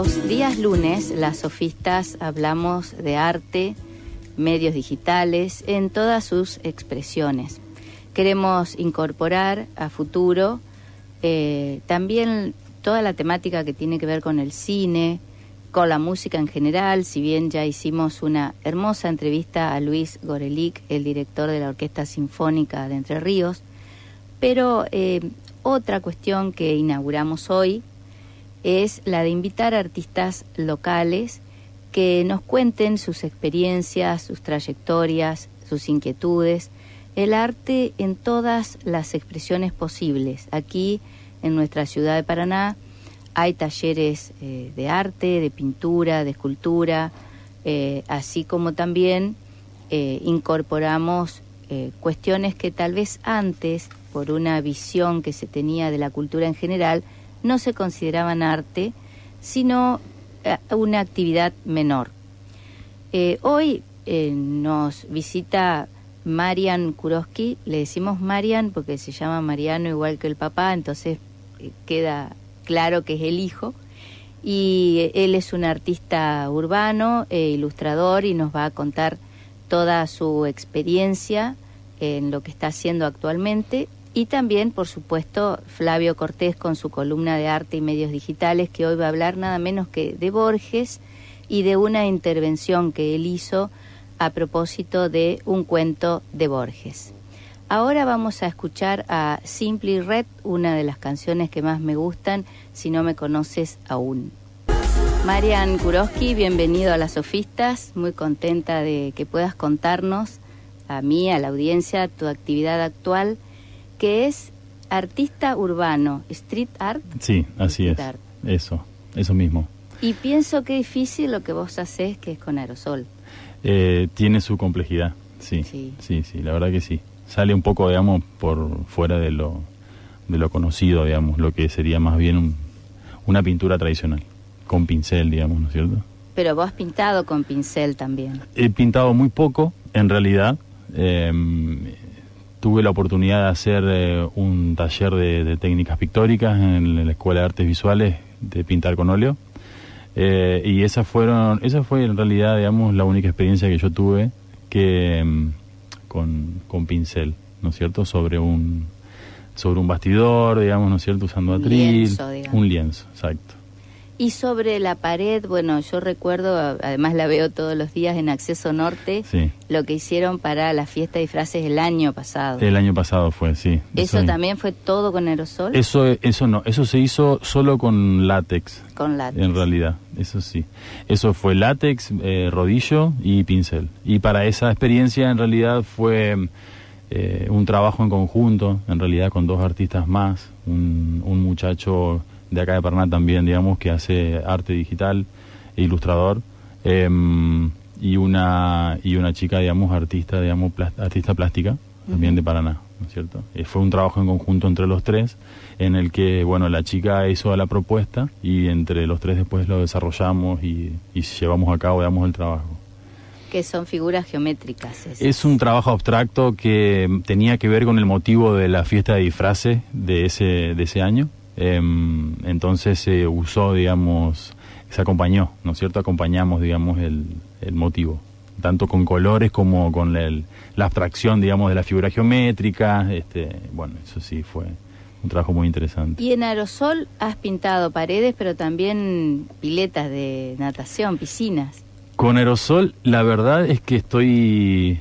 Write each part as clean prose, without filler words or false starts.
Los días lunes, las sofistas hablamos de arte, medios digitales, en todas sus expresiones. Queremos incorporar a futuro también toda la temática que tiene que ver con el cine, con la música en general, si bien ya hicimos una hermosa entrevista a Luis Gorelick, el director de la Orquesta Sinfónica de Entre Ríos, pero otra cuestión que inauguramos hoy es la de invitar a artistas locales que nos cuenten sus experiencias, sus trayectorias, sus inquietudes, el arte en todas las expresiones posibles. Aquí, en nuestra ciudad de Paraná, hay talleres de arte, de pintura, de escultura, así como también incorporamos cuestiones que tal vez antes, por una visión que se tenía de la cultura en general, no se consideraban arte, sino una actividad menor. Hoy nos visita Marian Kuroski. Le decimos Marian porque se llama Mariano igual que el papá, entonces queda claro que es el hijo. Y él es un artista urbano, ilustrador, y nos va a contar toda su experiencia en lo que está haciendo actualmente. Y también, por supuesto, Flavio Cortés con su columna de arte y medios digitales, que hoy va a hablar nada menos que de Borges y de una intervención que él hizo a propósito de un cuento de Borges. Ahora vamos a escuchar a Simply Red, una de las canciones que más me gustan, Si no me conoces aún. Marian Kuroski, bienvenido a Las Sofistas, muy contenta de que puedas contarnos a mí, a la audiencia, tu actividad actual, que es artista urbano, street art. Sí, así es, art. Eso mismo. Y pienso que es difícil lo que vos hacés, que es con aerosol. Tiene su complejidad, sí, la verdad que sí. Sale un poco, digamos, por fuera de lo conocido, digamos, lo que sería más bien una pintura tradicional, con pincel, digamos, ¿no es cierto? Pero vos has pintado con pincel también. He pintado muy poco, en realidad. Tuve la oportunidad de hacer un taller de técnicas pictóricas en la Escuela de Artes Visuales, de pintar con óleo. Y esa fue en realidad, digamos, la única experiencia que yo tuve con pincel, ¿no es cierto? Sobre un bastidor, digamos, ¿no es cierto? Usando atril. Un lienzo, exacto. Y sobre la pared, bueno, yo recuerdo, además la veo todos los días en Acceso Norte, sí, lo que hicieron para la fiesta de disfraces el año pasado. El año pasado fue, sí. ¿Eso también fue todo con aerosol? Eso no, eso se hizo solo con látex. Con látex. En realidad, eso sí. Eso fue látex, rodillo y pincel. Y para esa experiencia en realidad fue un trabajo en conjunto, en realidad con dos artistas más, un muchacho de acá de Paraná también, digamos, que hace arte digital e ilustrador, y una chica, digamos, artista plástica, también de Paraná, ¿no es cierto? Fue un trabajo en conjunto entre los tres, en el que, bueno, la chica hizo la propuesta y entre los tres después lo desarrollamos y llevamos a cabo, digamos, el trabajo. Que son figuras geométricas. Es un trabajo abstracto que tenía que ver con el motivo de la fiesta de disfraces de ese año. Entonces se usó, digamos, se acompañó, ¿no es cierto? Acompañamos, digamos, el motivo, tanto con colores como con la abstracción, digamos, de la figura geométrica. Bueno, eso sí fue un trabajo muy interesante. Y en aerosol has pintado paredes, pero también piletas de natación, piscinas. Con aerosol, la verdad es que estoy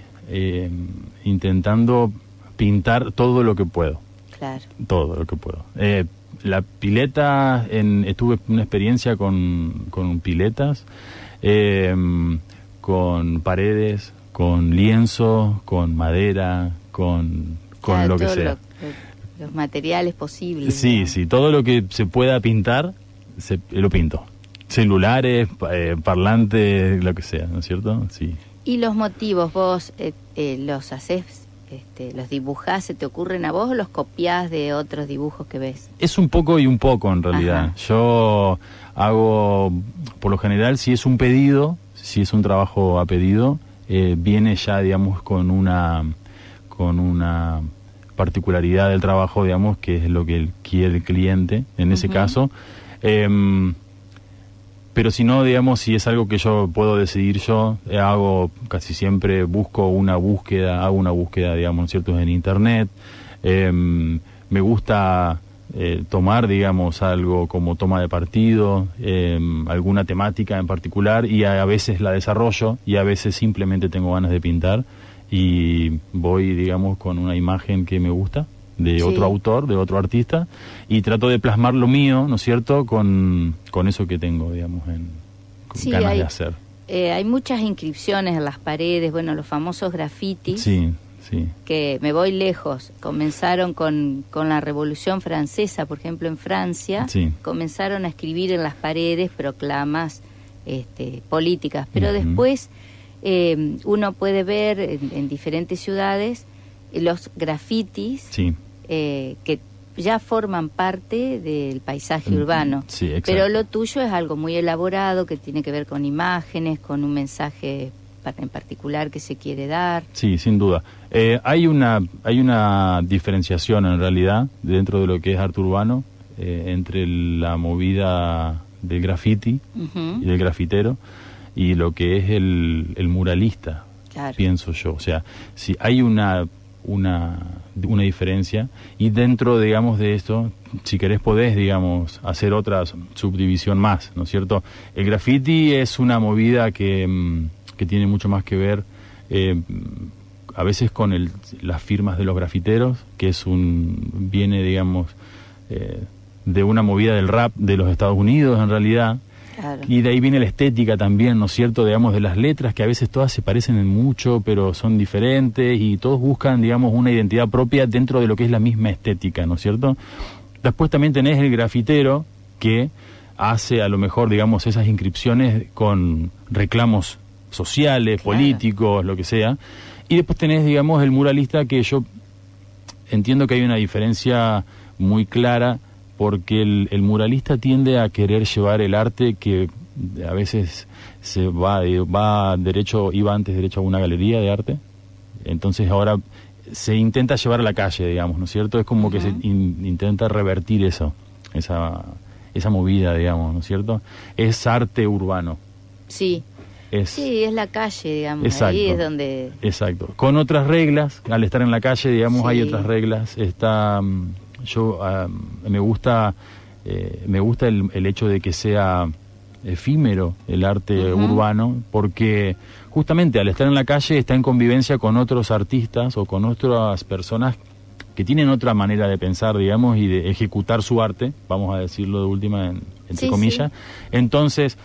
intentando pintar todo lo que puedo. Claro. Todo lo que puedo. La pileta, tuve una experiencia con piletas, con paredes, con lienzo, con madera, con lo que sea. Los materiales posibles. Sí, ¿no? Sí, todo lo que se pueda pintar, lo pinto. Celulares, parlantes, lo que sea, ¿no es cierto? Sí. ¿Y los motivos vos los hacés? ¿Los dibujás, se te ocurren a vos o los copiás de otros dibujos que ves? Es un poco y un poco en realidad. Ajá. Yo hago, por lo general, si es un pedido, si es un trabajo a pedido, viene ya, digamos, con una particularidad del trabajo, digamos, que es lo que quiere el cliente, en ese caso. Pero si no, digamos, si es algo que yo puedo decidir yo, hago casi siempre, hago una búsqueda, digamos, ¿no es cierto?, en internet. Me gusta tomar, digamos, algo como toma de partido, alguna temática en particular, y a veces la desarrollo, y a veces simplemente tengo ganas de pintar, y voy, digamos, con una imagen que me gusta, de otro autor, de otro artista, y trato de plasmar lo mío, ¿no es cierto?, con eso que tengo, digamos, con ganas de hacer. Hay muchas inscripciones en las paredes, bueno, los famosos grafitis. Sí. Que me voy lejos. Comenzaron con la Revolución Francesa, por ejemplo, en Francia, comenzaron a escribir en las paredes proclamas políticas, pero después uno puede ver en diferentes ciudades los grafitis que ya forman parte del paisaje urbano. Sí, pero lo tuyo es algo muy elaborado que tiene que ver con imágenes, con un mensaje en particular que se quiere dar. Sí, sin duda. Hay una diferenciación en realidad dentro de lo que es arte urbano entre la movida del graffiti y del grafitero y lo que es el muralista, pienso yo. O sea, si hay una diferencia, y dentro, digamos, de esto, si querés podés, digamos, hacer otra subdivisión más, ¿no es cierto? El graffiti es una movida que tiene mucho más que ver a veces con las firmas de los grafiteros, que viene, digamos, de una movida del rap de los Estados Unidos, en realidad. Claro. Y de ahí viene la estética también, ¿no es cierto?, digamos, de las letras, que a veces todas se parecen en mucho, pero son diferentes, y todos buscan, digamos, una identidad propia dentro de lo que es la misma estética, ¿no es cierto? Después también tenés el grafitero, que hace a lo mejor, digamos, esas inscripciones con reclamos sociales, políticos, lo que sea. Y después tenés, digamos, el muralista, que yo entiendo que hay una diferencia muy clara, porque el muralista tiende a querer llevar el arte que a veces iba antes derecho a una galería de arte, entonces ahora se intenta llevar a la calle, digamos, ¿no es cierto? Es como que se intenta revertir esa movida, digamos, ¿no es cierto? Es arte urbano. Sí. Es la calle, digamos. Exacto, ahí es donde... Exacto. Con otras reglas, al estar en la calle, digamos, hay otras reglas. Me gusta el hecho de que sea efímero el arte urbano, porque justamente al estar en la calle está en convivencia con otros artistas o con otras personas que tienen otra manera de pensar, digamos, y de ejecutar su arte, vamos a decirlo de última, entre comillas. Entonces,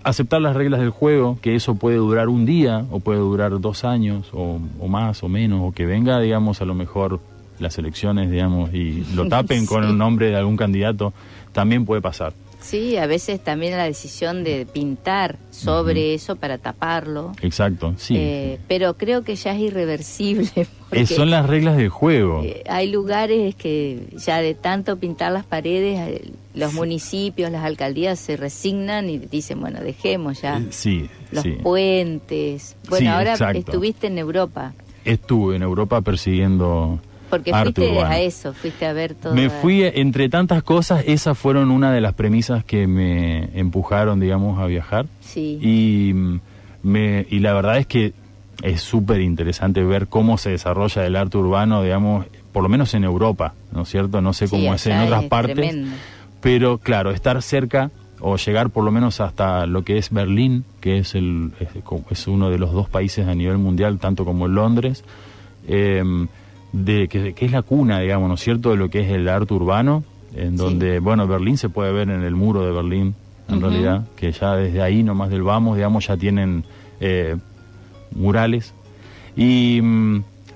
aceptar las reglas del juego, que eso puede durar un día o puede durar 2 años o más o menos, o que venga, digamos, a lo mejor las elecciones, digamos, y lo tapen con el nombre de algún candidato, también puede pasar. Sí, a veces también la decisión de pintar sobre eso para taparlo. Exacto, sí. Pero creo que ya es irreversible. Son las reglas del juego. Hay lugares que ya de tanto pintar las paredes, los municipios, las alcaldías se resignan y dicen, bueno, dejemos ya los puentes. Bueno, ahora estuviste en Europa. Estuve en Europa persiguiendo... Porque fuiste a ver todo. Me fui, entre tantas cosas, esas fueron una de las premisas que me empujaron, digamos, a viajar. Sí. Y la verdad es que es súper interesante ver cómo se desarrolla el arte urbano, digamos, por lo menos en Europa, ¿no es cierto? No sé cómo es en otras partes. Tremendo. Pero claro, estar cerca o llegar por lo menos hasta lo que es Berlín, que es uno de los 2 países a nivel mundial, tanto como Londres, que es la cuna, digamos, ¿no es cierto?, de lo que es el arte urbano, en donde, bueno, Berlín se puede ver en el muro de Berlín, en realidad, que ya desde ahí nomás del vamos, digamos, ya tienen murales, y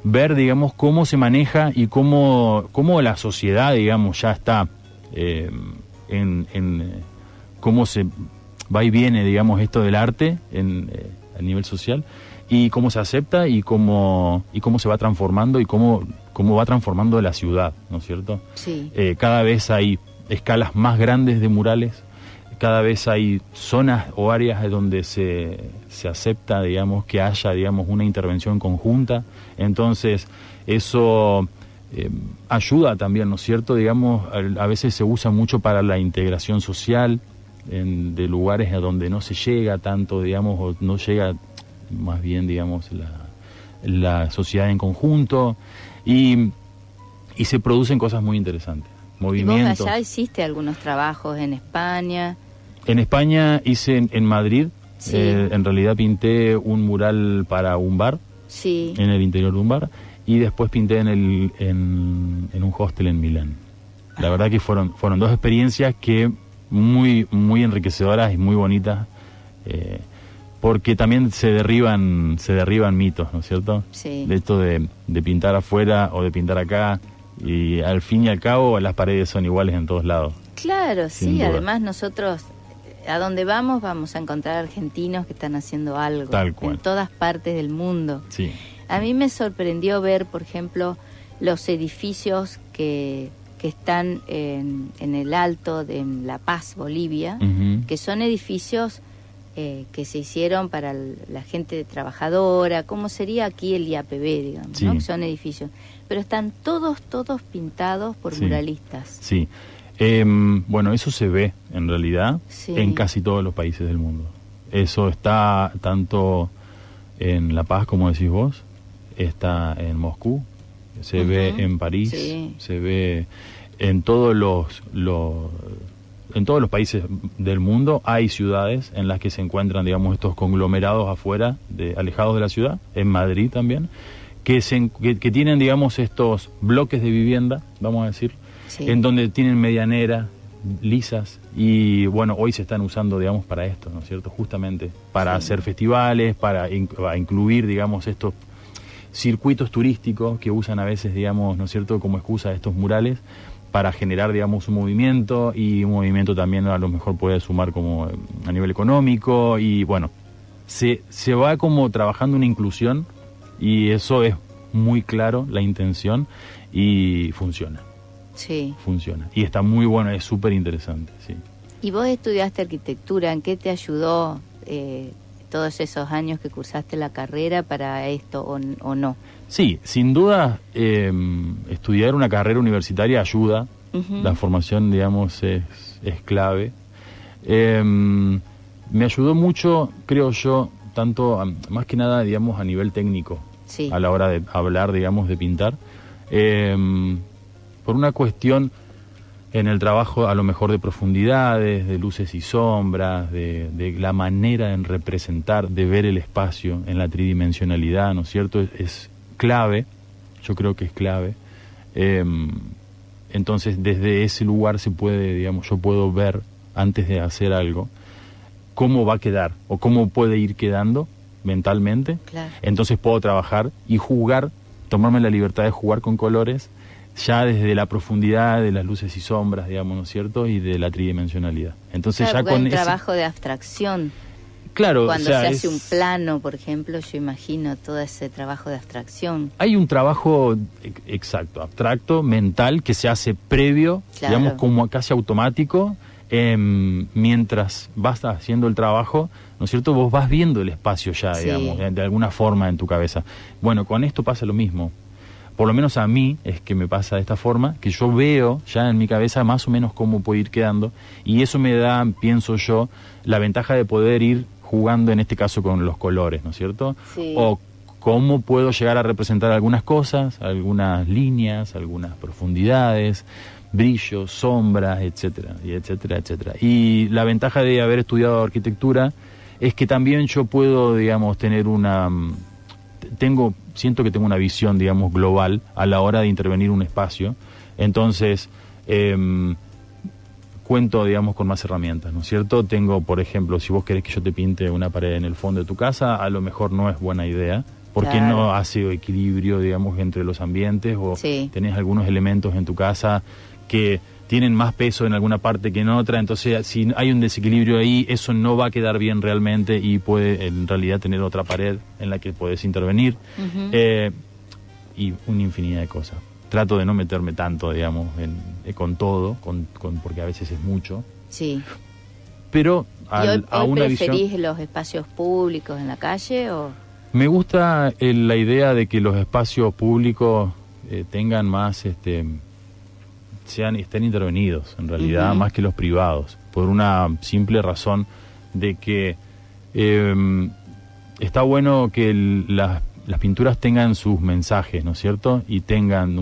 ver, digamos, cómo se maneja y cómo la sociedad, digamos, ya está cómo se va y viene, digamos, esto del arte a nivel social, y cómo se acepta y cómo se va transformando y cómo va transformando la ciudad, ¿no es cierto? Sí. Cada vez hay escalas más grandes de murales, cada vez hay zonas o áreas donde se acepta, digamos, que haya, digamos, una intervención conjunta. Entonces, eso ayuda también, ¿no es cierto? Digamos, a veces se usa mucho para la integración social, de lugares a donde no se llega tanto, digamos, o no llega más bien, digamos, la sociedad en conjunto, y se producen cosas muy interesantes. Movimientos. ¿Y vos allá hiciste algunos trabajos en España? En España hice en Madrid, Sí. En realidad pinté un mural para un bar, Sí. en el interior de un bar, y después pinté en un hostel en Milán. La verdad que fueron dos experiencias que muy enriquecedoras y muy bonitas, porque también se derriban mitos, ¿no es cierto? Sí. De esto de pintar afuera o de pintar acá, y al fin y al cabo las paredes son iguales en todos lados. Claro, Sin sí, duda. además nosotros a donde vamos a encontrar argentinos que están haciendo algo. Tal cual. En todas partes del mundo. Sí. A mí me sorprendió ver, por ejemplo, los edificios que están en el Alto de La Paz, Bolivia, Ujú. que son edificios que se hicieron para la gente trabajadora, como sería aquí el IAPB, digamos, Sí. ¿no? Que son edificios. Pero están todos pintados por Sí. muralistas. Sí. Bueno, eso se ve en realidad Sí. en casi todos los países del mundo. Eso está tanto en La Paz, como decís vos, está en Moscú, se ve en París, Sí. se ve en todos en todos los países del mundo. Hay ciudades en las que se encuentran, digamos, estos conglomerados afuera, alejados de la ciudad, en Madrid también, que tienen, digamos, estos bloques de vivienda, vamos a decir, Sí. en donde tienen medianeras, lisas, y bueno, hoy se están usando, digamos, para esto, ¿no es cierto? Justamente para Sí. hacer festivales, para incluir, digamos, estos circuitos turísticos que usan a veces, digamos, ¿no es cierto?, como excusa estos murales, para generar, digamos, un movimiento, y un movimiento también a lo mejor puede sumar como a nivel económico, y bueno, se va como trabajando una inclusión, y eso es muy claro, la intención, y funciona. Sí. Funciona. Y está muy bueno, es súper interesante, sí. ¿Y vos estudiaste arquitectura? ¿En qué te ayudó todos esos años que cursaste la carrera para esto o no? Sí, sin duda, estudiar una carrera universitaria ayuda. Ujú. La formación, digamos, es clave. Me ayudó mucho, creo yo, tanto, más que nada, digamos, a nivel técnico, Sí. a la hora de hablar, digamos, de pintar. Por una cuestión en el trabajo, a lo mejor, de profundidades, de luces y sombras, de la manera en representar, de ver el espacio en la tridimensionalidad, ¿no es cierto? Es clave, yo creo que es clave. Entonces, desde ese lugar se puede, digamos, yo puedo ver, antes de hacer algo, cómo va a quedar o cómo puede ir quedando mentalmente. Claro. Entonces puedo trabajar y jugar, tomarme la libertad de jugar con colores, ya desde la profundidad de las luces y sombras, digamos, ¿no es cierto?, y de la tridimensionalidad. Entonces, Claro, ya con un ese... trabajo de abstracción. Claro, Cuando o sea, se hace un plano, por ejemplo, yo imagino todo ese trabajo de abstracción. hay un trabajo exacto, abstracto, mental, que se hace previo, Claro. digamos, como casi automático, mientras vas haciendo el trabajo, ¿no es cierto? Vos vas viendo el espacio ya, Sí. digamos, de alguna forma en tu cabeza. Bueno, con esto pasa lo mismo. Por lo menos a mí es que me pasa de esta forma, que yo veo ya en mi cabeza más o menos cómo puede ir quedando, y eso me da, pienso yo, la ventaja de poder ir jugando, en este caso, con los colores, ¿no es cierto? Sí. O cómo puedo llegar a representar algunas cosas, algunas líneas, algunas profundidades, brillos, sombras, etcétera, y etcétera, etcétera. Y la ventaja de haber estudiado arquitectura es que también yo puedo, digamos, tener siento que tengo una visión, digamos, global a la hora de intervenir un espacio. Entonces, cuento, digamos, con más herramientas, ¿no es cierto? Tengo, por ejemplo, si vos querés que yo te pinte una pared en el fondo de tu casa, a lo mejor no es buena idea, porque Claro. no hace equilibrio, digamos, entre los ambientes, o Sí. tenés algunos elementos en tu casa que tienen más peso en alguna parte que en otra, entonces si hay un desequilibrio ahí, eso no va a quedar bien realmente, y puede en realidad tener otra pared en la que puedes intervenir. Ujú. Y una infinidad de cosas. Trato de no meterme tanto, digamos, con todo, porque a veces es mucho, Sí. pero ¿Y hoy a una preferís visión... los espacios públicos en la calle o...? Me gusta la idea de que los espacios públicos tengan más, estén intervenidos, en realidad, Ujú. más que los privados. por una simple razón de que está bueno que las pinturas tengan sus mensajes, ¿no es cierto? Y tengan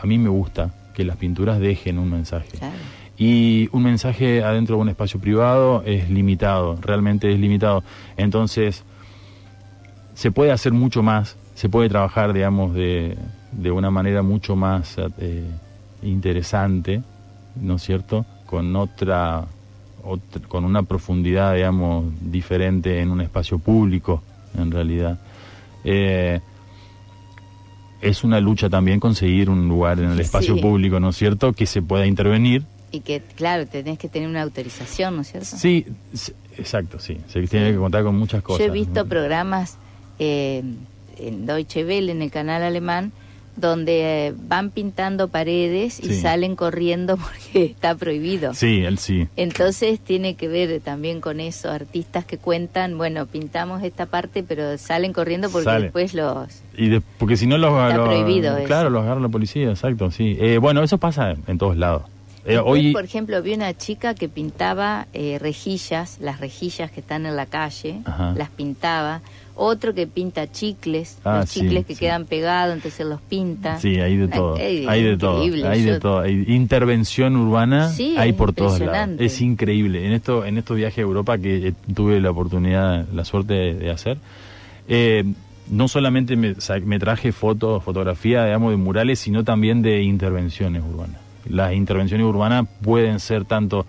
a mí me gusta que las pinturas dejen un mensaje. Claro. Y un mensaje adentro de un espacio privado es limitado, realmente es limitado. Entonces, se puede hacer mucho más, se puede trabajar, digamos, de una manera mucho más interesante, ¿no es cierto? Con con una profundidad, digamos, diferente en un espacio público, en realidad. Es una lucha también conseguir un lugar en el espacio público, ¿no es cierto?, que se pueda intervenir. Y que, claro, tenés que tener una autorización, ¿no es cierto? Sí, exacto, sí. Se tiene que contar con muchas cosas. Yo he visto programas en Deutsche Welle, en el canal alemán, donde van pintando paredes y salen corriendo porque está prohibido. Sí, él sí. Entonces tiene que ver también con eso, artistas que cuentan, bueno, pintamos esta parte, pero salen corriendo porque después porque si no está prohibido eso. Claro, los agarra la policía, exacto, sí. Bueno, eso pasa en todos lados. Hoy, por ejemplo, vi una chica que pintaba rejillas, las rejillas que están en la calle, las pintaba. Otro que pinta chicles, los chicles que quedan pegados, entonces los pinta. Sí, hay de todo. Hay de todo. Hay intervención urbana, hay por todos lados. Es increíble. En estos viajes a Europa que tuve la oportunidad, la suerte de hacer, no solamente me traje fotografía, digamos, de murales, sino también de intervenciones urbanas. Las intervenciones urbanas pueden ser tanto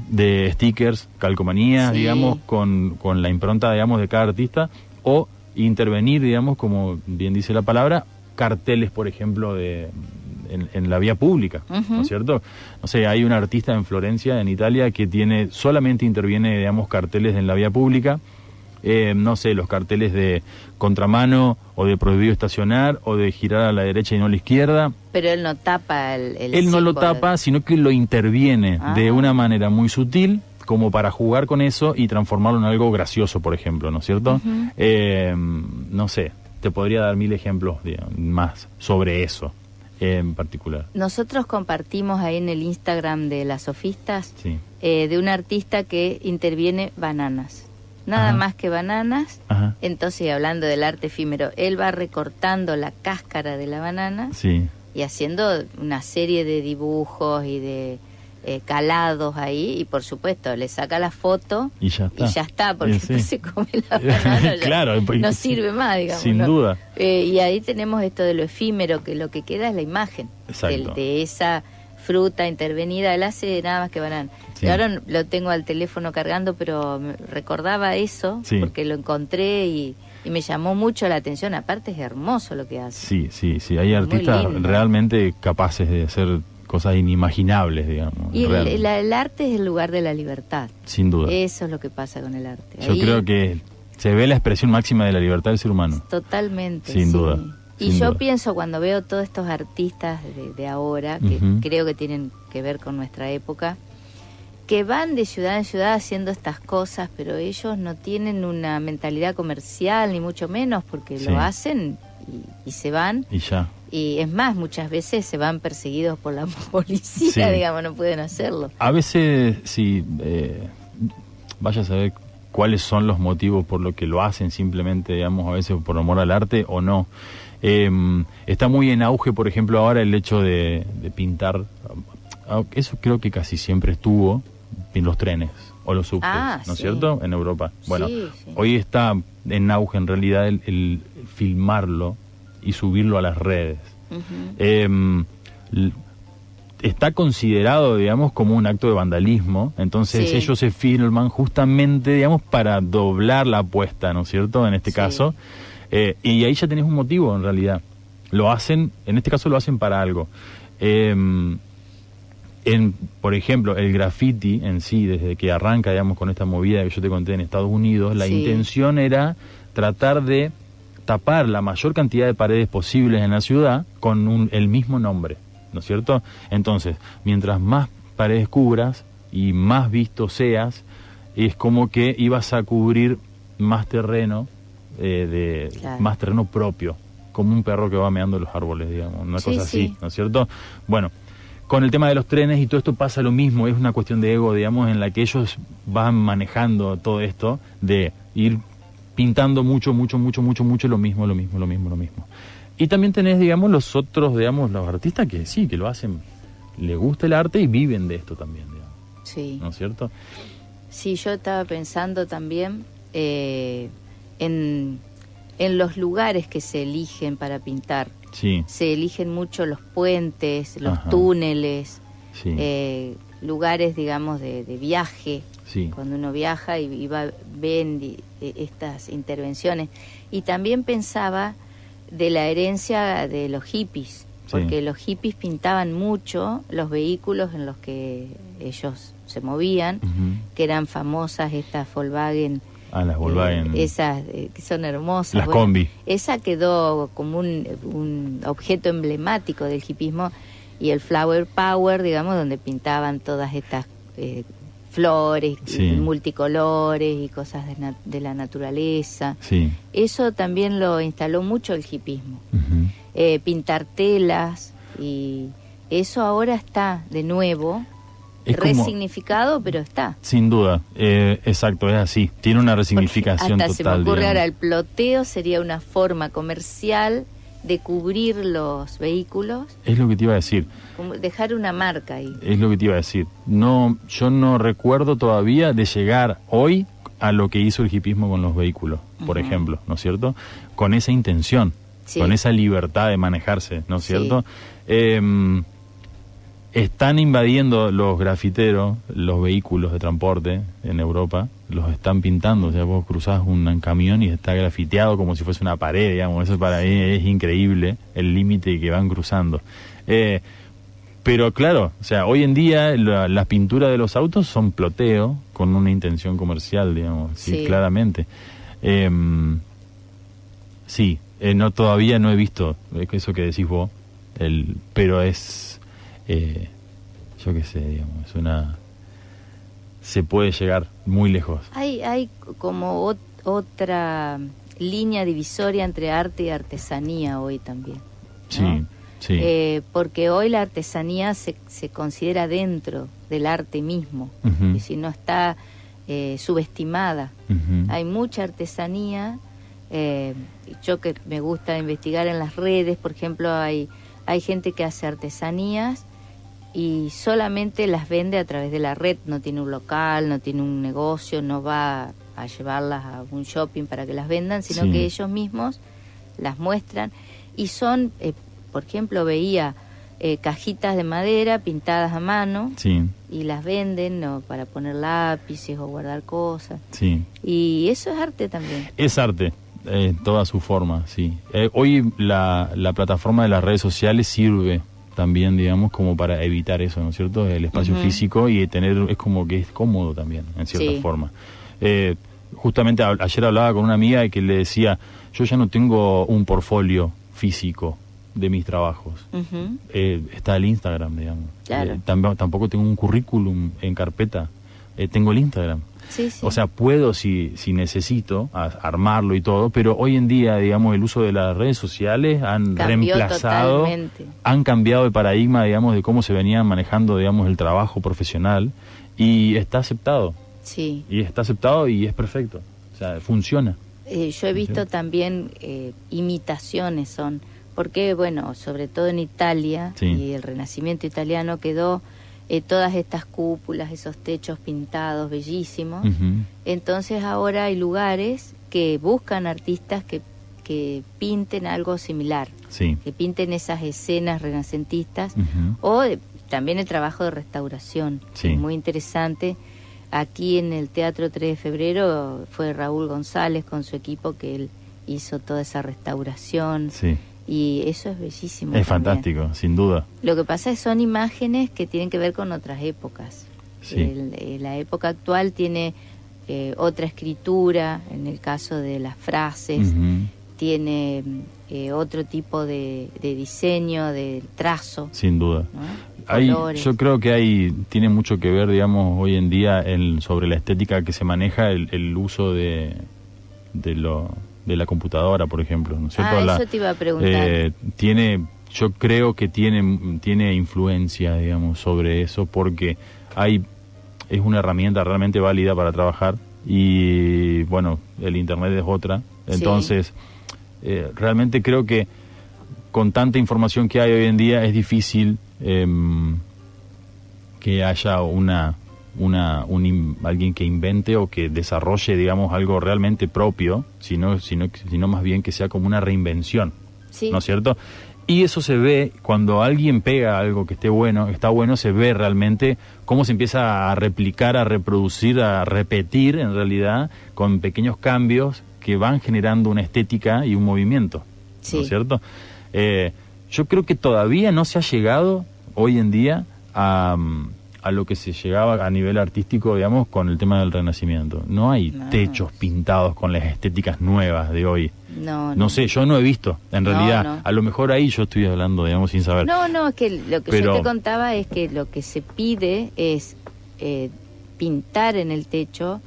de stickers, calcomanías, digamos, con la impronta, digamos, de cada artista, o intervenir, digamos, como bien dice la palabra, carteles, por ejemplo, en la vía pública, ¿no es cierto? No sé, hay un artista en Florencia, en Italia, que solamente interviene, digamos, carteles en la vía pública, no sé, los carteles de contramano o de prohibido estacionar o de girar a la derecha y no a la izquierda. Pero él no tapa el Él no lo tapa, sino que lo interviene de una manera muy sutil, como para jugar con eso y transformarlo en algo gracioso, por ejemplo, ¿no es cierto? No sé, te podría dar 1000 ejemplos más sobre eso en particular. Nosotros compartimos ahí en el Instagram de las sofistas de un artista que interviene bananas. Nada más que bananas. Entonces, hablando del arte efímero, él va recortando la cáscara de la banana y haciendo una serie de dibujos y de calados ahí, y por supuesto le saca la foto y ya está, porque después se come la banana. Claro, no sirve más, digamos. Sin duda. Y ahí tenemos esto de lo efímero, que lo que queda es la imagen de esa fruta intervenida. Él hace nada más que banana. Y ahora lo tengo al teléfono cargando, pero me recordaba eso porque lo encontré y me llamó mucho la atención. Aparte es hermoso lo que hace. Sí, hay artistas realmente capaces de hacer cosas inimaginables, digamos. Y el arte es el lugar de la libertad. Sin duda. Eso es lo que pasa con el arte. Yo creo que se ve la expresión máxima de la libertad del ser humano. Totalmente. Sin duda. Y yo pienso, cuando veo todos estos artistas de ahora, que creo que tienen que ver con nuestra época, que van de ciudad en ciudad haciendo estas cosas, pero ellos no tienen una mentalidad comercial, ni mucho menos, porque lo hacen y se van. Y ya. Y es más, muchas veces se van perseguidos por la policía, digamos, no pueden hacerlo. A veces, vaya a saber cuáles son los motivos por los que lo hacen, simplemente, digamos, a veces por amor al arte o no. Está muy en auge, por ejemplo, ahora el hecho de pintar. Eso creo que casi siempre estuvo en los trenes o los subtes, ¿no es cierto? En Europa. Bueno, hoy está en auge en realidad el filmarlo y subirlo a las redes. Está considerado, digamos, como un acto de vandalismo. Entonces ellos se filman justamente, digamos, para doblar la apuesta, ¿no es cierto? En este caso. Y ahí ya tenés un motivo, en realidad. Lo hacen, en este caso lo hacen para algo. Por ejemplo, el graffiti en sí, desde que arranca, digamos, con esta movida que yo te conté en Estados Unidos, la intención era tratar de tapar la mayor cantidad de paredes posibles en la ciudad con el mismo nombre, ¿no es cierto? Entonces, mientras más paredes cubras y más visto seas, es como que ibas a cubrir más terreno, más terreno propio, como un perro que va meando los árboles, digamos, una cosa así, ¿no es cierto? Bueno, con el tema de los trenes y todo esto pasa lo mismo, es una cuestión de ego, digamos, en la que ellos van manejando todo esto de ir pintando mucho lo mismo. Y también tenés, digamos, los otros, digamos, los artistas que sí, que lo hacen, les gusta el arte y viven de esto también, digamos. Sí. ¿No es cierto? Sí, yo estaba pensando también en los lugares que se eligen para pintar. Sí. Se eligen mucho los puentes, los Ajá. túneles, Sí. lugares, digamos, de viaje. Sí. Cuando uno viaja y ven estas intervenciones. Y también pensaba de la herencia de los hippies, porque los hippies pintaban mucho los vehículos en los que ellos se movían, que eran famosas estas Volkswagen. Las Volkswagen. Esas que son hermosas. Las combi. Esa quedó como un objeto emblemático del hippismo, y el Flower Power, digamos, donde pintaban todas estas flores multicolores y cosas de la naturaleza. Sí. Eso también lo instaló mucho el hippismo. Pintar telas, y eso ahora está de nuevo. Es resignificado, pero está. Sin duda, exacto, es así. Tiene una resignificación hasta total. Se me ocurre ahora, el ploteo sería una forma comercial de cubrir los vehículos. Es lo que te iba a decir. Como dejar una marca ahí. Es lo que te iba a decir. No, yo no recuerdo todavía de llegar hoy a lo que hizo el hipismo con los vehículos, por ejemplo, ¿no es cierto? Con esa intención, con esa libertad de manejarse, ¿no es cierto? Están invadiendo los grafiteros los vehículos de transporte en Europa, los están pintando. O sea, vos cruzás un camión y está grafiteado como si fuese una pared, digamos. Eso para mí es increíble, el límite que van cruzando. Pero claro, o sea, hoy en día las pinturas de los autos son ploteo con una intención comercial, digamos, sí, claramente. No, todavía no he visto eso que decís vos, pero es... yo qué sé, digamos, se puede llegar muy lejos. Hay como otra línea divisoria entre arte y artesanía hoy también, ¿no? Sí. Porque hoy la artesanía se considera dentro del arte mismo, y si no está subestimada. Hay mucha artesanía. Yo que me gusta investigar en las redes, por ejemplo, hay gente que hace artesanías y solamente las vende a través de la red, no tiene un local, no tiene un negocio, no va a llevarlas a un shopping para que las vendan, sino que ellos mismos las muestran, y son, por ejemplo, veía cajitas de madera pintadas a mano, y las venden, ¿no?, para poner lápices o guardar cosas, y eso es arte también. Es arte. Toda su forma, sí. Hoy la plataforma de las redes sociales sirve también, digamos, como para evitar eso, ¿no es cierto? El espacio físico, y es como que es cómodo también, en cierta forma. Justamente ayer hablaba con una amiga que le decía, yo ya no tengo un portfolio físico de mis trabajos. Está el Instagram, digamos. Claro. Tampoco tengo un currículum en carpeta, tengo el Instagram. O sea, puedo, si necesito, armarlo y todo, pero hoy en día, digamos, el uso de las redes sociales han cambiado el paradigma, digamos, de cómo se venían manejando, digamos, el trabajo profesional, y está aceptado. Sí. Y está aceptado y es perfecto. O sea, funciona. Yo he visto también imitaciones, porque, bueno, sobre todo en Italia, y el Renacimiento italiano quedó... todas estas cúpulas, esos techos pintados bellísimos. Entonces ahora hay lugares que buscan artistas que pinten algo similar, que pinten esas escenas renacentistas, o también el trabajo de restauración, muy interesante. Aquí en el Teatro 3 de Febrero fue Raúl González con su equipo, que él hizo toda esa restauración. Y eso es bellísimo. Es fantástico, sin duda. Lo que pasa es que son imágenes que tienen que ver con otras épocas. La época actual tiene otra escritura, en el caso de las frases, tiene otro tipo de diseño, de trazo. Sin duda. ¿No? Yo creo que tiene mucho que ver, digamos, hoy en día sobre la estética que se maneja, el uso de la computadora, por ejemplo, ¿no es cierto? Eso te iba a preguntar. yo creo que tiene influencia, digamos, sobre eso, porque es una herramienta realmente válida para trabajar y, bueno, el Internet es otra. Entonces, realmente creo que con tanta información que hay hoy en día es difícil que haya alguien que invente o que desarrolle, digamos, algo realmente propio, sino más bien que sea como una reinvención, ¿no es cierto? Y eso se ve cuando alguien pega algo que está bueno, se ve realmente cómo se empieza a replicar, a reproducir, a repetir en realidad, con pequeños cambios que van generando una estética y un movimiento, ¿no es cierto? Yo creo que todavía no se ha llegado hoy en día a lo que se llegaba a nivel artístico, digamos, con el tema del Renacimiento. No hay techos pintados con las estéticas nuevas de hoy. No sé, yo no he visto, en realidad. A lo mejor ahí yo estoy hablando, digamos, sin saber. Es que lo que yo te contaba es que lo que se pide es pintar en el techo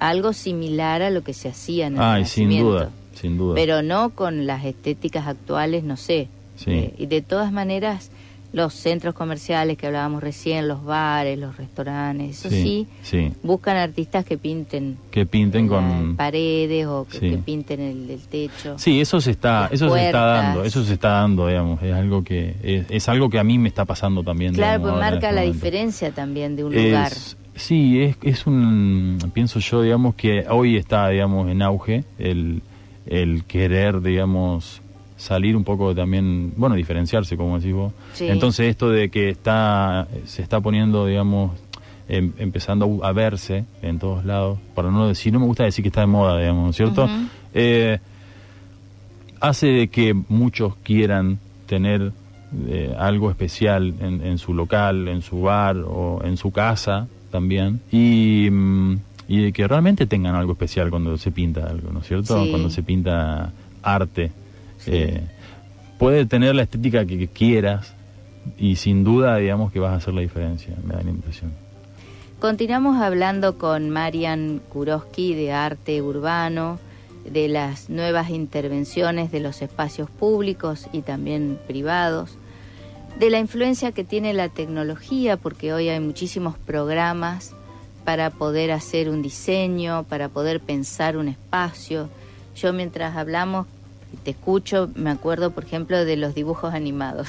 algo similar a lo que se hacía en el Renacimiento. Sin duda. Pero no con las estéticas actuales, no sé. Y de todas maneras, los centros comerciales que hablábamos recién, los bares, los restaurantes, eso sí, buscan artistas que pinten con paredes o que pinten el techo. Sí, eso se está dando, digamos, es algo que a mí me está pasando también. Claro, digamos, pues marca la diferencia también de un lugar. Sí, pienso yo, digamos, que hoy está, digamos, en auge el querer, digamos, salir un poco también, bueno, diferenciarse, como decís vos. Entonces esto de que se está poniendo, digamos, empezando a verse en todos lados, para no decir, no me gusta decir que está de moda, digamos, ¿cierto? Hace de que muchos quieran tener algo especial en su local, en su bar o en su casa también, y de que realmente tengan algo especial cuando se pinta algo, ¿no es cierto? Cuando se pinta arte. Puede tener la estética que quieras y sin duda, digamos, que vas a hacer la diferencia, me da la impresión. Continuamos hablando con Marian Kuroski de arte urbano, de las nuevas intervenciones de los espacios públicos y también privados, de la influencia que tiene la tecnología, porque hoy hay muchísimos programas para poder hacer un diseño, para poder pensar un espacio. Yo mientras hablamos, te escucho, me acuerdo, por ejemplo, de los dibujos animados.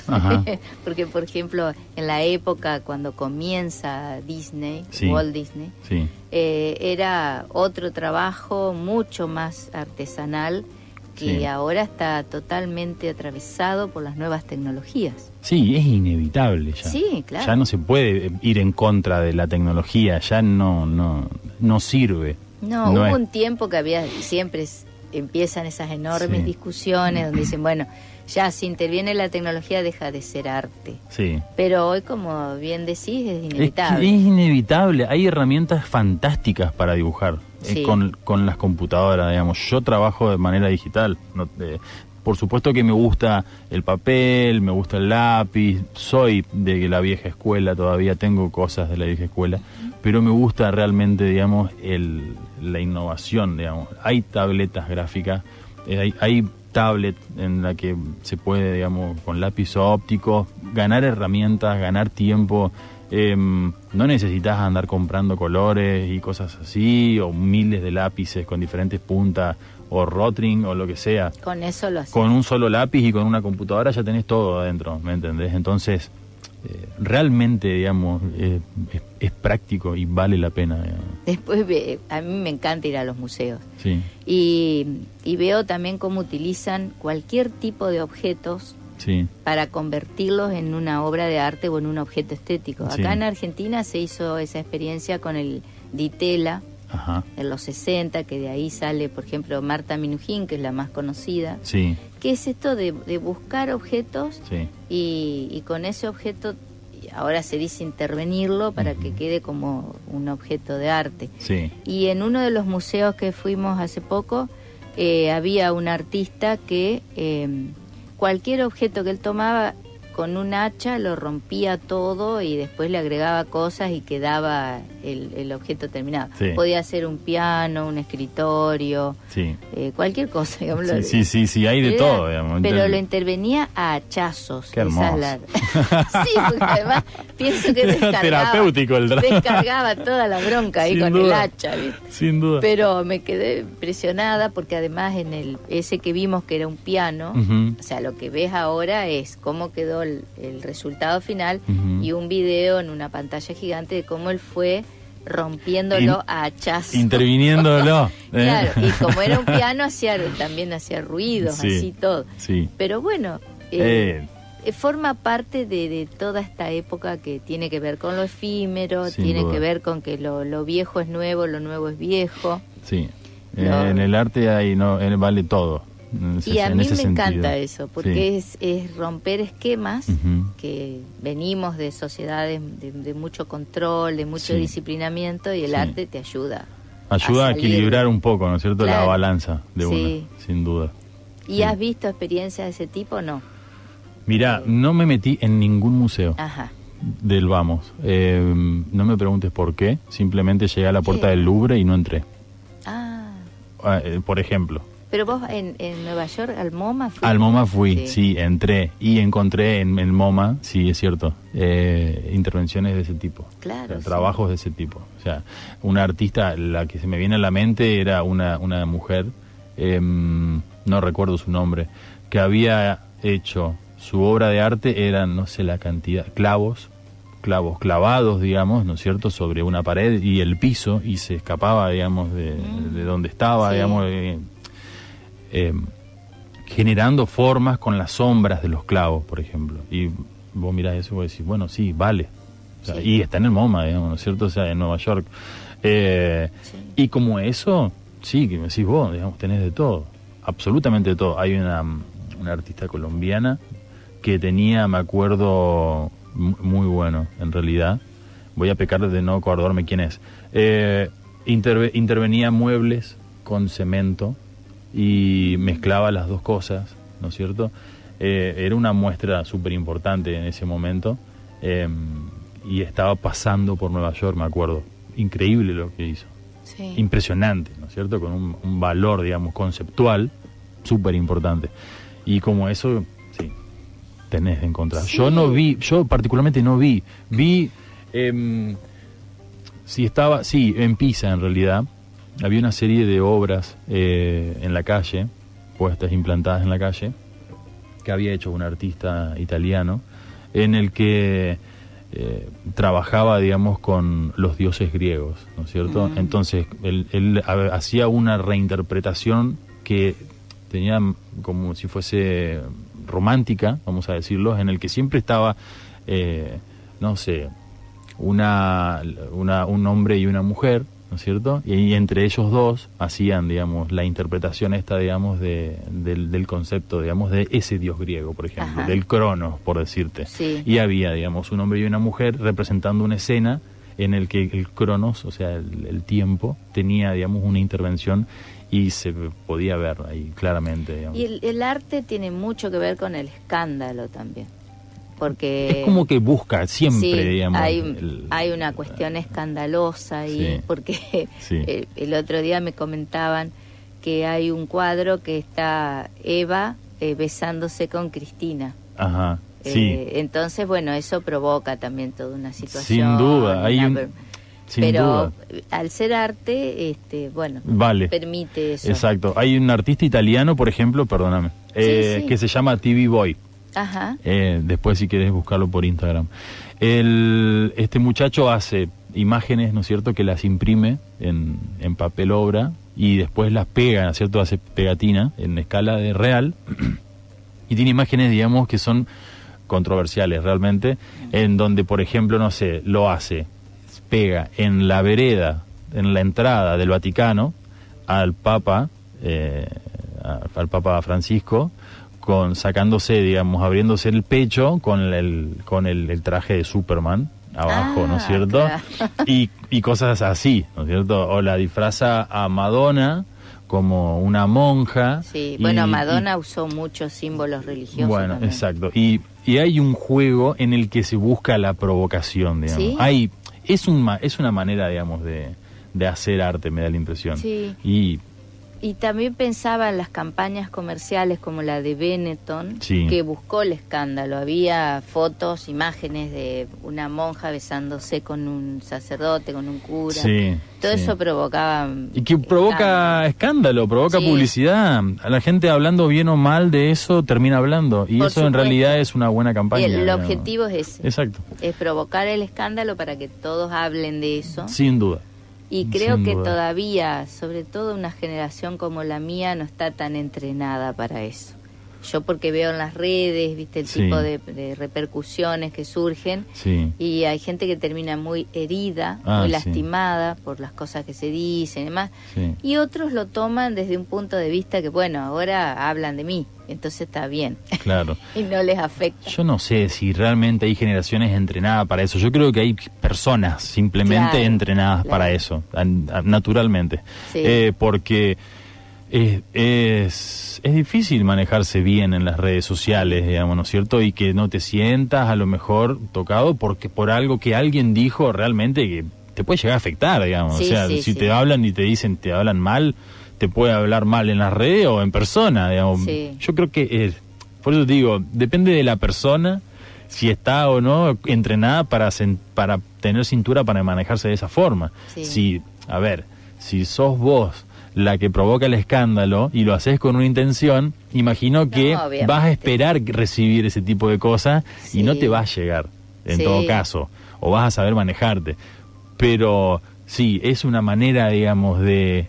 Porque, por ejemplo, en la época cuando comienza Disney, Walt Disney, era otro trabajo mucho más artesanal que ahora está totalmente atravesado por las nuevas tecnologías. Sí, es inevitable ya. Sí, claro. Ya no se puede ir en contra de la tecnología, ya no sirve. Hubo un tiempo que siempre empiezan esas enormes discusiones donde dicen, bueno, ya si interviene la tecnología deja de ser arte. Pero hoy, como bien decís, es inevitable. Es inevitable. Hay herramientas fantásticas para dibujar con las computadoras, digamos. Yo trabajo de manera digital. Por supuesto que me gusta el papel, me gusta el lápiz. Soy de la vieja escuela, todavía tengo cosas de la vieja escuela. Pero me gusta realmente, digamos, la innovación, digamos. Hay tabletas gráficas, hay tablet en la que se puede, digamos, con lápiz óptico, ganar herramientas, ganar tiempo. No necesitas andar comprando colores y cosas así, o miles de lápices con diferentes puntas, o Rotring, o lo que sea. Con eso lo haces. Con un solo lápiz y con una computadora ya tenés todo adentro, ¿me entendés? Entonces, realmente, digamos, es práctico y vale la pena, digamos. Después, a mí me encanta ir a los museos. Y veo también cómo utilizan cualquier tipo de objetos para convertirlos en una obra de arte o en un objeto estético. Acá en Argentina se hizo esa experiencia con el Ditela en los 60, que de ahí sale, por ejemplo, Marta Minujín, que es la más conocida, que es esto de buscar objetos y con ese objeto, ahora se dice intervenirlo para que quede como un objeto de arte. Y en uno de los museos que fuimos hace poco, había un artista que cualquier objeto que él tomaba con un hacha lo rompía todo y después le agregaba cosas y quedaba el objeto terminado. Sí. Podía ser un piano, un escritorio, Sí. Cualquier cosa, digamos. Sí, hay de todo, digamos. Pero lo intervenía a hachazos. Qué hermoso. Sí, porque además pienso que terapéutico el drama. descargaba toda la bronca ahí Sin con duda. el hacha, ¿viste? Sin duda. Pero me quedé impresionada porque además en ese que vimos que era un piano, Ujú. o sea, lo que ves ahora es cómo quedó el resultado final Ujú. y un video en una pantalla gigante de cómo él fue rompiéndolo a hachazos. Interviniéndolo. Claro, y como era un piano también hacía ruidos, Sí, así todo. Sí. Pero bueno, forma parte de toda esta época que tiene que ver con lo efímero, Sin tiene duda. que ver con que lo viejo es nuevo, lo nuevo es viejo. Sí. No. En el arte vale todo. Y a en mí ese me sentido. encanta eso, porque es romper esquemas Ujú. que venimos de sociedades de mucho control, de mucho Sí. disciplinamiento, y el Sí. arte te ayuda. Ayuda a salir. equilibrar un poco, ¿no es cierto? La Claro. balanza de Sí. una, sin duda. ¿Y Sí. has visto experiencias de ese tipo? No. Mirá, no me metí en ningún museo Ajá. del Vamos. No me preguntes por qué. Simplemente llegué a la puerta ¿Qué? del Louvre y no entré. Ah. Por ejemplo. Pero vos en Nueva York, al MoMA fuiste. Al MoMA fui, sí, entré y encontré en el MoMA, sí, es cierto, intervenciones de ese tipo. Claro, O sea, sí. trabajos de ese tipo. O sea, una artista, la que se me viene a la mente era una mujer, no recuerdo su nombre, que había hecho su obra de arte, eran, no sé la cantidad, clavos clavados, digamos, ¿no es cierto?, sobre una pared y el piso, y se escapaba, digamos, de donde estaba, Sí. digamos, generando formas con las sombras de los clavos, por ejemplo. Y vos mirás eso y vos decís, bueno, sí, vale. O sea, Sí. y está en el MoMA, digamos, ¿no es cierto? O sea, en Nueva York. Sí. Y como eso, sí, que me decís vos, digamos, tenés de todo, absolutamente de todo. Hay una artista colombiana que tenía, me acuerdo, muy bueno, en realidad. Voy a pecar de no acordarme quién es. Intervenía muebles con cemento y mezclaba las dos cosas, ¿no es cierto? Era una muestra súper importante en ese momento, y estaba pasando por Nueva York, me acuerdo. Increíble lo que hizo. Sí. Impresionante, ¿no es cierto? Con un valor, digamos, conceptual súper importante. Y como eso, sí, tenés de encontrar. Sí. Yo particularmente no vi. En Pisa en realidad, había una serie de obras en la calle, puestas, implantadas en la calle, que había hecho un artista italiano, en el que trabajaba, digamos, con los dioses griegos, ¿no es cierto? Entonces, él hacía una reinterpretación que tenía como si fuese romántica, vamos a decirlo, en el que siempre estaba, no sé, un hombre y una mujer, ¿no es cierto? Y entre ellos dos hacían, digamos, la interpretación esta, digamos, del concepto, digamos, de ese dios griego, por ejemplo, Ajá. del Cronos, por decirte. Sí. Y había, digamos, un hombre y una mujer representando una escena en el que el Cronos, o sea, el tiempo, tenía, digamos, una intervención y se podía ver ahí claramente, digamos. Y el arte tiene mucho que ver con el escándalo también. Porque Es como que busca siempre, sí, digamos. hay una cuestión escandalosa ahí, Sí. porque Sí. el otro día me comentaban que hay un cuadro que está Eva besándose con Cristina. Ajá, sí. Entonces, bueno, eso provoca también toda una situación. Sin duda, hay una- sin pero duda. al ser arte, bueno, Vale. permite eso. Exacto. Hay un artista italiano, por ejemplo, perdóname, Sí. que se llama TV Boy. Ajá. Después si querés buscarlo por Instagram. Este muchacho hace imágenes, ¿no es cierto?, que las imprime en papel obra y después las pega, ¿no es cierto?, hace pegatina en escala de real y tiene imágenes, digamos, que son controversiales realmente, en donde, por ejemplo, no sé, lo hace, pega en la vereda, en la entrada del Vaticano, al Papa Francisco, sacándose, digamos, abriéndose el pecho con el traje de Superman abajo, ¿no es cierto? Claro. Y cosas así, ¿no es cierto? O la disfraza a Madonna como una monja. Sí, bueno, Madonna usó muchos símbolos religiosos. Bueno, también. exacto. Y y hay un juego en el que se busca la provocación, digamos. ¿Sí? Es una manera, digamos, de hacer arte, me da la impresión. Sí. Y también pensaba en las campañas comerciales como la de Benetton, sí, que buscó el escándalo. Había fotos, imágenes de una monja besándose con un sacerdote, con un cura. sí, Todo sí. eso provocaba... Y que provoca escándalo, provoca Sí. publicidad. A la gente hablando bien o mal de eso termina hablando. Y Por eso en supuesto. realidad es una buena campaña. Y el digamos. objetivo es ese. Exacto. Es provocar el escándalo para que todos hablen de eso. Sin duda. Y creo Sin que duda. todavía, sobre todo una generación como la mía, no está tan entrenada para eso. Yo porque veo en las redes, viste, el Sí. tipo de repercusiones que surgen, Sí. y hay gente que termina muy herida, Ah, muy sí. lastimada por las cosas que se dicen y demás. Sí. Y otros lo toman desde un punto de vista que, bueno, ahora hablan de mí, entonces está bien. Claro. Y no les afecta. Yo no sé si realmente hay generaciones entrenadas para eso. Yo creo que hay personas simplemente Claro, entrenadas claro. para eso, naturalmente. Sí. Porque es difícil manejarse bien en las redes sociales, digamos, ¿no es cierto? Y que no te sientas a lo mejor tocado porque por algo que alguien dijo realmente que te puede llegar a afectar, digamos. Sí, o sea, sí, si sí. te hablan y te dicen, te hablan mal, te puede hablar mal en las redes o en persona, digamos. Sí. Yo creo que por eso digo, depende de la persona si está o no entrenada para tener cintura para manejarse de esa forma. Sí. Si sos vos la que provoca el escándalo y lo haces con una intención, imagino que obviamente. vas a esperar recibir ese tipo de cosas Sí. y no te va a llegar, en Sí. todo caso, o vas a saber manejarte. Pero sí, es una manera, digamos, de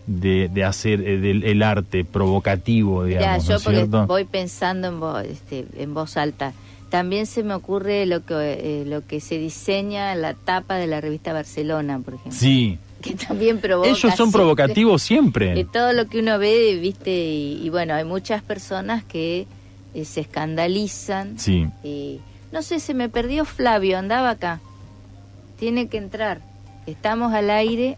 hacer el arte provocativo, Mirá, digamos, ¿no yo es porque cierto? voy pensando en voz alta. También se me ocurre lo que se diseña en la tapa de la revista Barcelona, por ejemplo. Sí, Que también provoca. ellos son siempre. provocativos siempre. De todo lo que uno ve, viste, y bueno, hay muchas personas que se escandalizan. Sí. Y no sé, se me perdió Flavio, andaba acá. Tiene que entrar. Estamos al aire,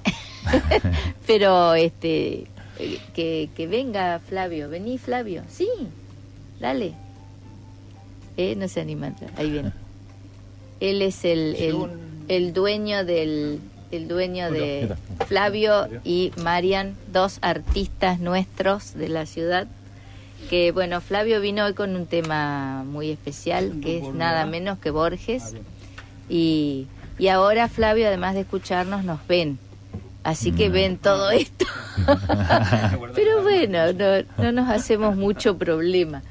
pero que venga Flavio. Vení, Flavio. Sí, dale. No se anima a entrar. Ahí viene. Él es el dueño de Flavio y Marian, dos artistas nuestros de la ciudad. Que bueno, Flavio vino hoy con un tema muy especial, que es nada menos que Borges. Y ahora Flavio, además de escucharnos, nos ven. Así que ven todo esto. Pero bueno, no nos hacemos mucho problema.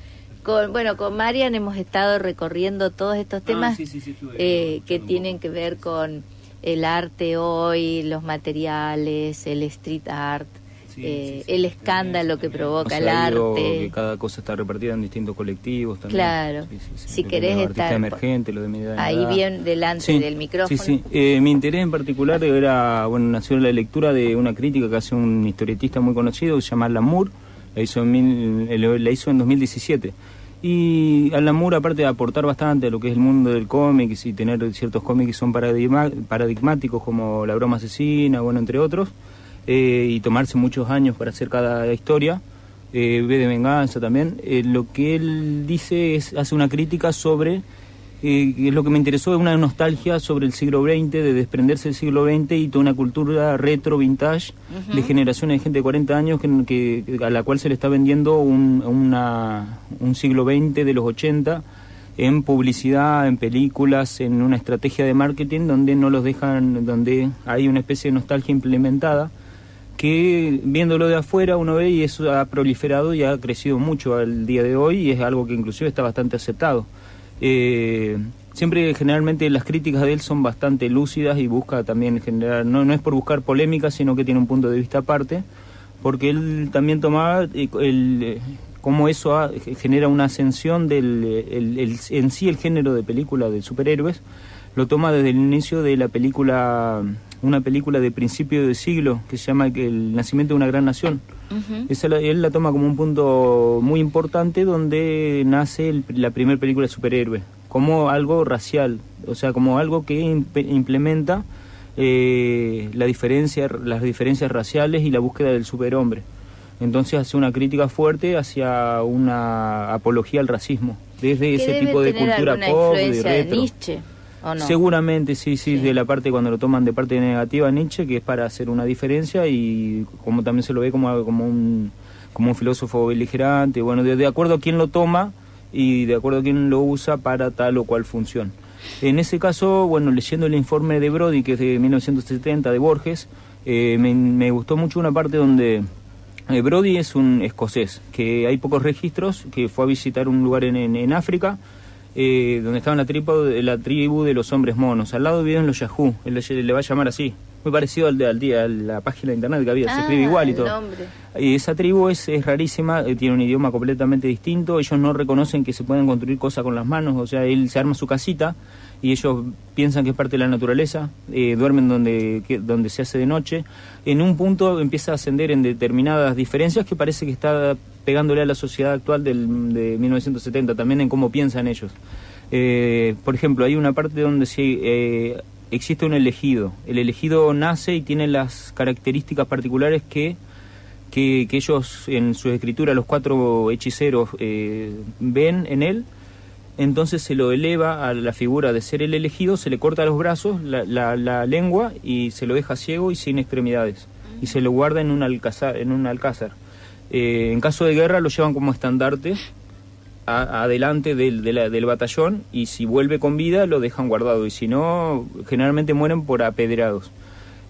Con Marian hemos estado recorriendo todos estos temas que tienen que ver con el arte hoy, los materiales, el street art, el escándalo que provoca el arte. Que cada cosa está repartida en distintos colectivos también. Claro. Si querés artista estar emergente, lo de media ahí edad. bien delante del micrófono. Sí. Mi interés en particular nació en la lectura de una crítica que hace un historietista muy conocido que se llama Alan Moore. La hizo en 2017. Y Alan Moore, aparte de aportar bastante a lo que es el mundo del cómic y tener ciertos cómics que son paradigmáticos como La broma asesina, entre otros, y tomarse muchos años para hacer cada historia, V de Venganza también, lo que él dice hace una crítica sobre, lo que me interesó es una nostalgia sobre el siglo XX, de desprenderse del siglo XX y toda una cultura retro, vintage, de generaciones de gente de 40 años a la cual se le está vendiendo un siglo XX de los 80 en publicidad, en películas, en una estrategia de marketing donde no los dejan, donde hay una especie de nostalgia implementada que viéndolo de afuera uno ve y eso ha proliferado y ha crecido mucho al día de hoy y es algo que inclusive está bastante aceptado. Generalmente las críticas de él son bastante lúcidas y busca también generar, no es por buscar polémica, sino que tiene un punto de vista aparte, porque él también tomaba cómo eso genera una ascensión en sí el género de película de superhéroes, lo toma desde el inicio de una película de principio de siglo que se llama El nacimiento de una gran nación. Él la toma como un punto muy importante donde nace la primera película de superhéroe, como algo racial, o sea, como algo que implementa las diferencias raciales y la búsqueda del superhombre. Entonces hace una crítica fuerte hacia una apología al racismo. desde ese tipo de cultura pop, de retro. De Nietzsche, ¿o no? Seguramente, sí, de la parte cuando lo toman de parte negativa Nietzsche, que es para hacer una diferencia, y como también se lo ve como un filósofo beligerante, bueno, de acuerdo a quién lo toma y de acuerdo a quién lo usa para tal o cual función. En ese caso, bueno, leyendo el informe de Brody, que es de 1970, de Borges, me gustó mucho una parte donde Brody es un escocés, que hay pocos registros, que fue a visitar un lugar en África, donde estaba la tribu de los hombres monos. Al lado viven los Yahoo, él le va a llamar así, muy parecido a la página de internet que había, se escribe igual y todo. Y esa tribu es rarísima, tiene un idioma completamente distinto, ellos no reconocen que se pueden construir cosas con las manos, o sea, él se arma su casita y ellos piensan que es parte de la naturaleza, duermen donde se hace de noche. En un punto empieza a ascender en determinadas diferencias que parece que está pegándole a la sociedad actual de 1970, también en cómo piensan ellos. Por ejemplo, hay una parte donde existe un elegido. El elegido nace y tiene las características particulares que ellos en su escritura, los 4 hechiceros, ven en él. Entonces se lo eleva a la figura de ser el elegido, se le corta los brazos, la lengua, y se lo deja ciego y sin extremidades. Y se lo guarda en un alcázar. En caso de guerra lo llevan como estandarte adelante del batallón, y si vuelve con vida lo dejan guardado, y si no, generalmente mueren por apedreados.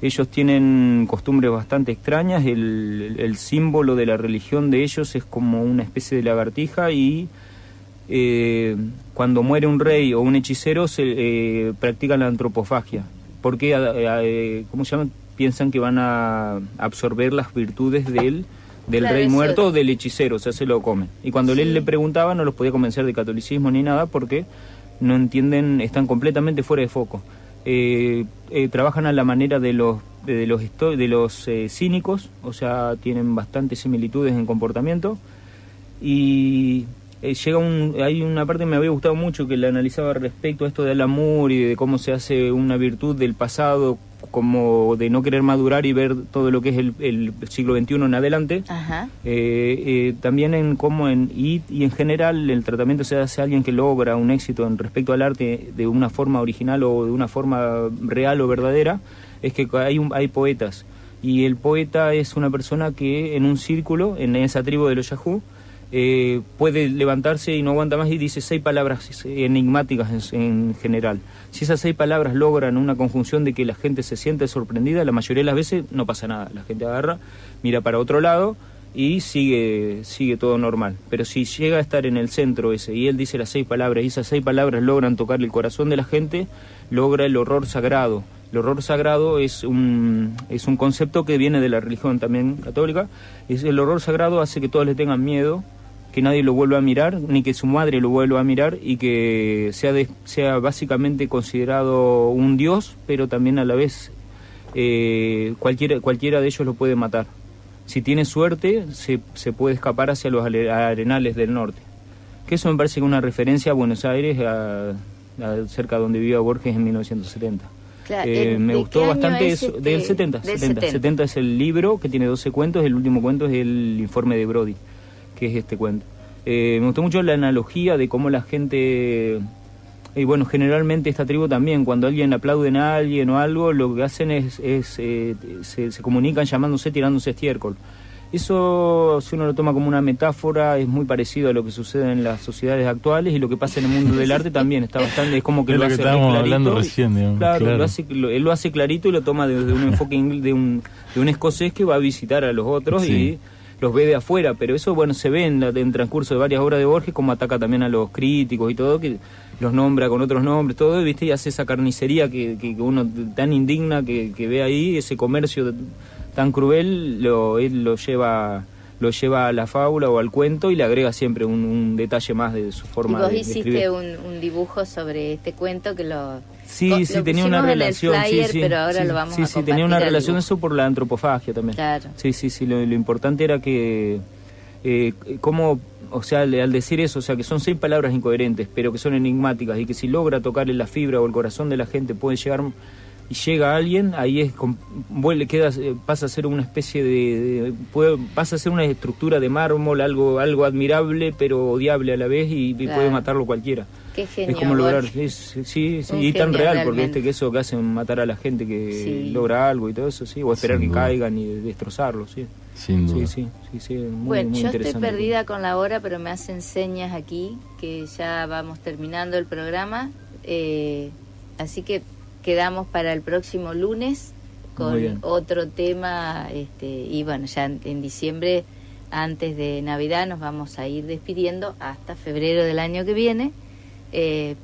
Ellos tienen costumbres bastante extrañas, el símbolo de la religión de ellos es como una especie de lagartija, y cuando muere un rey o un hechicero se practican la antropofagia, porque ¿cómo se llama? Piensan que van a absorber las virtudes del rey muerto o del hechicero, o sea, se lo comen. Y cuando él le preguntaba, no los podía convencer de catolicismo ni nada, porque no entienden, están completamente fuera de foco. Trabajan a la manera de los cínicos, o sea, tienen bastantes similitudes en comportamiento. Y hay una parte que me había gustado mucho, que le analizaba respecto a esto del amor y de cómo se hace una virtud del pasado, como de no querer madurar y ver todo lo que es el siglo XXI en adelante. También en cómo y en general el tratamiento se hace a alguien que logra un éxito en respecto al arte de una forma original o de una forma real o verdadera, es que hay poetas, y el poeta es una persona que en un círculo, en esa tribu de los Yahoo, puede levantarse y no aguanta más y dice 6 palabras enigmáticas en general. Si esas 6 palabras logran una conjunción de que la gente se siente sorprendida, la mayoría de las veces no pasa nada. La gente agarra, mira para otro lado y sigue todo normal. Pero si llega a estar en el centro ese y él dice las 6 palabras y esas 6 palabras logran tocar el corazón de la gente, logra el horror sagrado. El horror sagrado es un concepto que viene de la religión también católica. El horror sagrado hace que todos le tengan miedo, que nadie lo vuelva a mirar, ni que su madre lo vuelva a mirar, y que sea básicamente considerado un dios, pero también a la vez cualquiera de ellos lo puede matar. Si tiene suerte, se puede escapar hacia los arenales del norte. Que eso me parece que es una referencia a Buenos Aires, cerca donde vivía Borges en 1970. Claro, me gustó bastante es eso, del 70. 70 es el libro, que tiene 12 cuentos, el último cuento es el informe de Brody, que es este cuento. Me gustó mucho la analogía de cómo la gente, bueno, generalmente esta tribu también, cuando alguien aplauden a alguien o algo, lo que hacen se comunican llamándose, tirándose estiércol. Eso, si uno lo toma como una metáfora, es muy parecido a lo que sucede en las sociedades actuales, y lo que pasa en el mundo del arte también está bastante, es como que lo hace clarito. Hablando recién, digamos, claro. Él lo hace clarito y lo toma desde un enfoque de un escocés que va a visitar a los otros, sí, y los ve de afuera, pero eso, bueno, se ve en transcurso de varias obras de Borges, como ataca también a los críticos y todo, que los nombra con otros nombres, todo, ¿viste? Y hace esa carnicería que uno tan indigna que ve ahí, ese comercio tan cruel, él lo lleva a la fábula o al cuento, y le agrega siempre un detalle más de su forma de escribir. Y vos hiciste un dibujo sobre este cuento que lo... Sí, tenía una relación. Flyer, pero ahora lo vamos a compartir. Sí, tenía una relación eso por la antropofagia también. Claro. Sí, lo importante era que cómo, o sea, al decir eso, o sea, que son 6 palabras incoherentes, pero que son enigmáticas, y que si logra tocarle la fibra o el corazón de la gente puede llegar y llega alguien, ahí es pasa a ser una especie pasa a ser una estructura de mármol, algo admirable pero odiable a la vez, y puede matarlo cualquiera. Qué genio, es como lograr, sí, y tan real, porque que eso que hacen matar a la gente que logra algo y todo eso, sí, o esperar que caigan y destrozarlos, sí. Sin duda. Sí, muy, bueno, muy yo interesante. estoy perdida con la hora, pero me hacen señas aquí que ya vamos terminando el programa, así que quedamos para el próximo lunes con otro tema, y bueno, ya en diciembre, antes de Navidad, nos vamos a ir despidiendo hasta febrero del año que viene,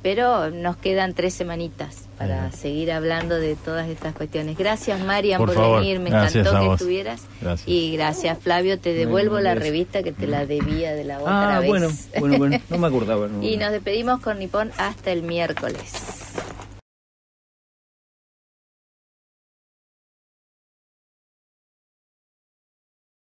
pero nos quedan 3 semanitas para seguir hablando de todas estas cuestiones. Gracias, Marian, por venir, me encantó que estuvieras. Gracias. Y gracias, Flavio, te devuelvo la revista que te la debía de la otra vez. Bueno, no me acordaba. Y nos despedimos con Nippon hasta el miércoles.